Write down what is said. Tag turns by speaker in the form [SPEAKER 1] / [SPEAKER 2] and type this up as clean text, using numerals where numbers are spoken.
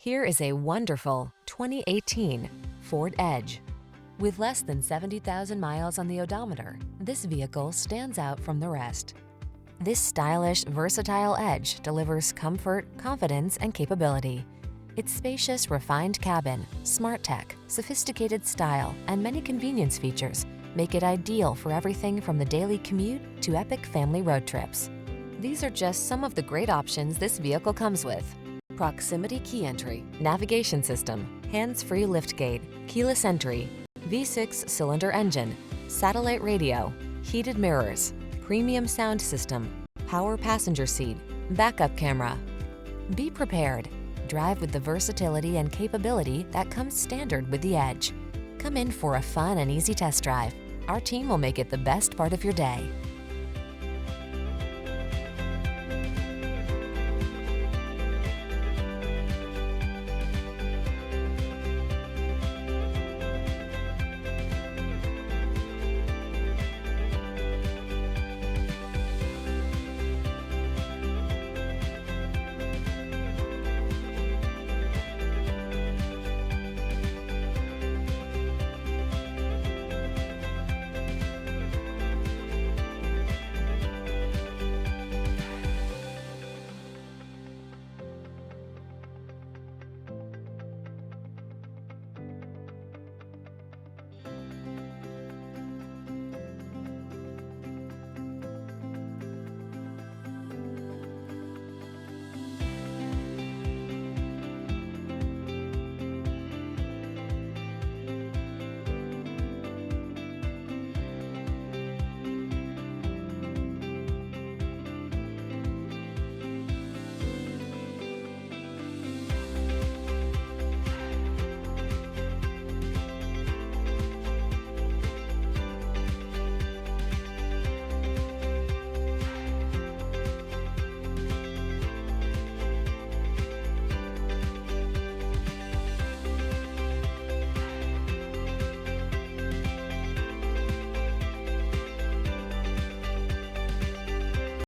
[SPEAKER 1] Here is a wonderful 2018 Ford Edge. With less than 70,000 miles on the odometer, this vehicle stands out from the rest. This stylish, versatile Edge delivers comfort, confidence, and capability. Its spacious, refined cabin, smart tech, sophisticated style, and many convenience features make it ideal for everything from the daily commute to epic family road trips. These are just some of the great options this vehicle comes with: proximity key entry, navigation system, hands-free liftgate, keyless entry, V6 cylinder engine, satellite radio, heated mirrors, premium sound system, power passenger seat, backup camera. Be prepared. Drive with the versatility and capability that comes standard with the Edge. Come in for a fun and easy test drive. Our team will make it the best part of your day.